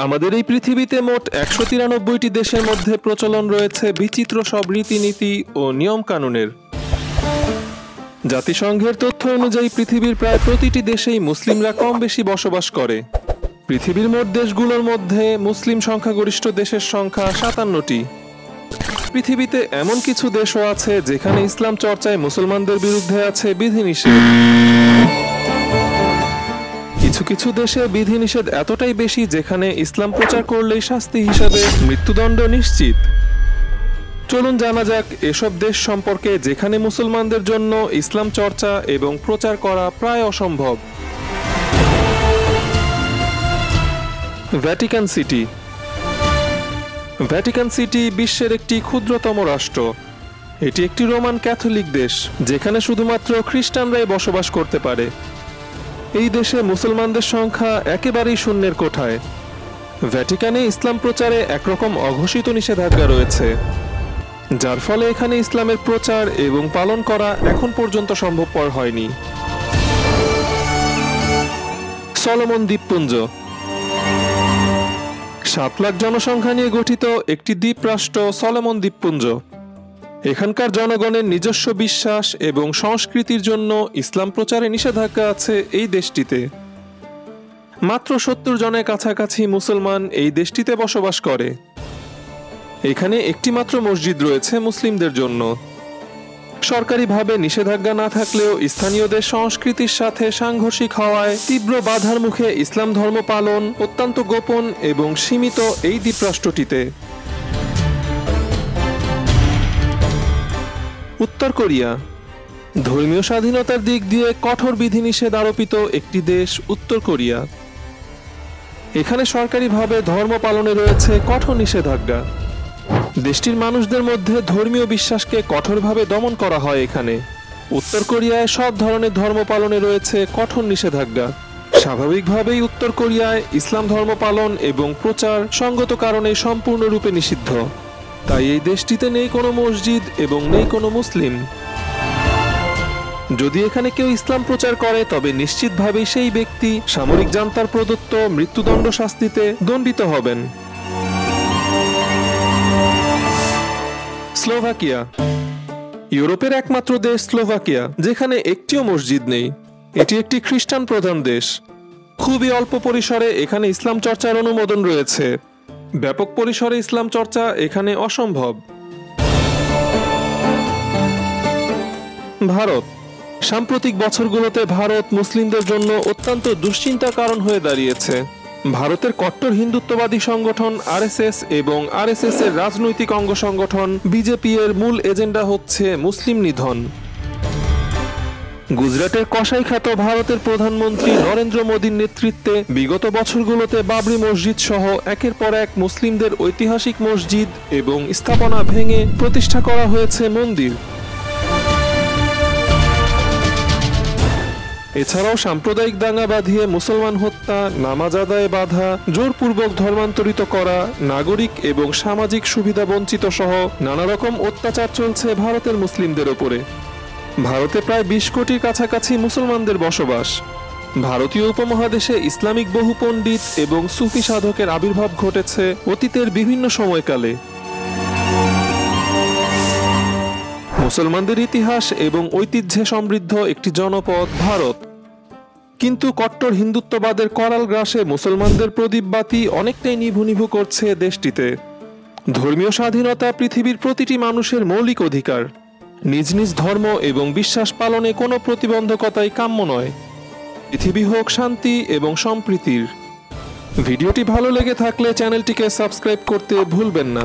আমাদের এই পৃথিবীতে মোট ১৯৩টি দেশের মধ্যে প্রচলন রয়েছে বিচিত্র সব রীতিনীতি ও নিয়মকানুনের। জাতিসংঘের তথ্য অনুযায়ী পৃথিবীর প্রায় প্রতিটি দেশেই মুসলিমরা কম বেশি বসবাস করে। পৃথিবীর মোট দেশগুলোর মধ্যে মুসলিম সংখ্যাগরিষ্ঠ দেশের সংখ্যা ৫৭টি। পৃথিবীতে এমন কিছু দেশও আছে যেখানে ইসলাম চর্চায় মুসলমানদের বিরুদ্ধে আছে বিধিনিষেধ। কিছু কিছু দেশে বিধিনিষেধ এতটাই বেশি যেখানে ইসলাম প্রচার করলেই শাস্তি হিসেবে মৃত্যুদণ্ড নিশ্চিত। চলুন জানা যাক এসব দেশ সম্পর্কে যেখানে মুসলমানদের জন্য ইসলাম চর্চা এবং প্রচার করা প্রায় অসম্ভব। Vatican city. ভ্যাটিকান সিটি বিশ্বের একটি ক্ষুদ্রতম রাষ্ট্র। এটি একটি রোমান ক্যাথলিক দেশ যেখানে শুধুমাত্র খ্রিস্টানরাই বসবাস করতে পারে। এই দেশে মুসলমানদের সংখ্যা একেবারেই শূন্যের কোঠায়। ভ্যাটিকানে ইসলাম প্রচারে একরকম অঘোষিত নিষেধাজ্ঞা রয়েছে, যার ফলে এখানে ইসলামের প্রচার এবং পালন করা এখন পর্যন্ত সম্ভবপর হয়নি। সলোমন দ্বীপপুঞ্জ। ৭ লাখ জনসংখ্যা নিয়ে গঠিত একটি দ্বীপ রাষ্ট্র সলোমন দ্বীপপুঞ্জ। এখানকার জনগণের নিজস্ব বিশ্বাস এবং সংস্কৃতির জন্য ইসলাম প্রচারে নিষেধাজ্ঞা আছে এই দেশটিতে। মাত্র ৭০ জনের কাছাকাছি মুসলমান এই দেশটিতে বসবাস করে। এখানে একটি মাত্র মসজিদ রয়েছে মুসলিমদের জন্য। সরকারিভাবে নিষেধাজ্ঞা না থাকলেও স্থানীয়দের সংস্কৃতির সাথে সাংঘর্ষিক হওয়ায় তীব্র বাধার মুখে ইসলাম ধর্ম পালন অত্যন্ত গোপন এবং সীমিত এই দ্বীপরাষ্ট্রটিতে। উত্তর কোরিয়া। ধর্মীয় স্বাধীনতার দিক দিয়ে কঠোর বিধিনিষেধ আরোপিত একটি দেশ উত্তর কোরিয়া। এখানে সরকারিভাবে ধর্ম পালনে রয়েছে কঠোর নিষেধাজ্ঞা। দেশটির মানুষদের মধ্যে ধর্মীয় বিশ্বাসকে কঠোরভাবে দমন করা হয়। এখানে উত্তর কোরিয়ায় সব ধরনের ধর্ম পালনে রয়েছে কঠোর নিষেধাজ্ঞা। স্বাভাবিকভাবেই উত্তর কোরিয়ায় ইসলাম ধর্ম পালন এবং প্রচার সঙ্গত কারণে সম্পূর্ণরূপে নিষিদ্ধ। তাই এই দেশটিতে নেই কোনো মসজিদ এবং নেই কোনো মুসলিম। যদি এখানে কেউ ইসলাম প্রচার করে তবে নিশ্চিতভাবেই সেই ব্যক্তি সামরিক জান্তার প্রদত্ত মৃত্যুদণ্ড শাস্তিতে দণ্ডিত হবেন। স্লোভাকিয়া। ইউরোপের একমাত্র দেশ স্লোভাকিয়া যেখানে একটিও মসজিদ নেই। এটি একটি খ্রিস্টান প্রধান দেশ। খুবই অল্প পরিসরে এখানে ইসলাম চর্চার অনুমোদন রয়েছে। ব্যাপক পরিসরে ইসলাম চর্চা এখানে অসম্ভব। ভারত। সাম্প্রতিক বছরগুলোতে ভারত মুসলিমদের জন্য অত্যন্ত দুশ্চিন্তার কারণ হয়ে দাঁড়িয়েছে। ভারতের কট্টর হিন্দুত্ববাদী সংগঠন আরএসএস এবং আরএসএস এর রাজনৈতিক অঙ্গ সংগঠন বিজেপি এর মূল এজেন্ডা হচ্ছে মুসলিম নিধন। গুজরাটের কসাইখ্যাত ভারতের প্রধানমন্ত্রী নরেন্দ্র মোদীর নেতৃত্বে বিগত বছরগুলোতে বাবরি মসজিদ সহ একের পর এক মুসলিমদের ঐতিহাসিক মসজিদ এবং স্থাপনা ভেঙে প্রতিষ্ঠা করা হয়েছে মন্দির। এছাড়াও সাম্প্রদায়িক দাঙ্গা বাঁধিয়ে মুসলমান হত্যা, নামাজ আদায়ে বাধা, জোরপূর্বক ধর্মান্তরিত করা, নাগরিক এবং সামাজিক সুবিধা বঞ্চিত সহ নানা রকম অত্যাচার চলছে ভারতের মুসলিমদের ওপরে। ভারতে প্রায় ২০ কোটির কাছাকাছি মুসলমানদের বসবাস। ভারতীয় উপমহাদেশে ইসলামিক বহু পণ্ডিত এবং সুফি সাধকের আবির্ভাব ঘটেছে অতীতের বিভিন্ন সময়কালে। মুসলমানদের ইতিহাস এবং ঐতিহ্যে সমৃদ্ধ একটি জনপদ ভারত। কিন্তু কট্টর হিন্দুত্ববাদের করাল গ্রাসে মুসলমানদের প্রদীপবাতি অনেকটাই নিভু নিভু করছে দেশটিতে। ধর্মীয় স্বাধীনতা পৃথিবীর প্রতিটি মানুষের মৌলিক অধিকার। নিজ নিজ ধর্ম এবং বিশ্বাস পালনে কোনো প্রতিবন্ধকতাই কাম্য নয়। পৃথিবী হোক শান্তি এবং সম্প্রীতির। ভিডিওটি ভালো লেগে থাকলে চ্যানেলটিকে সাবস্ক্রাইব করতে ভুলবেন না।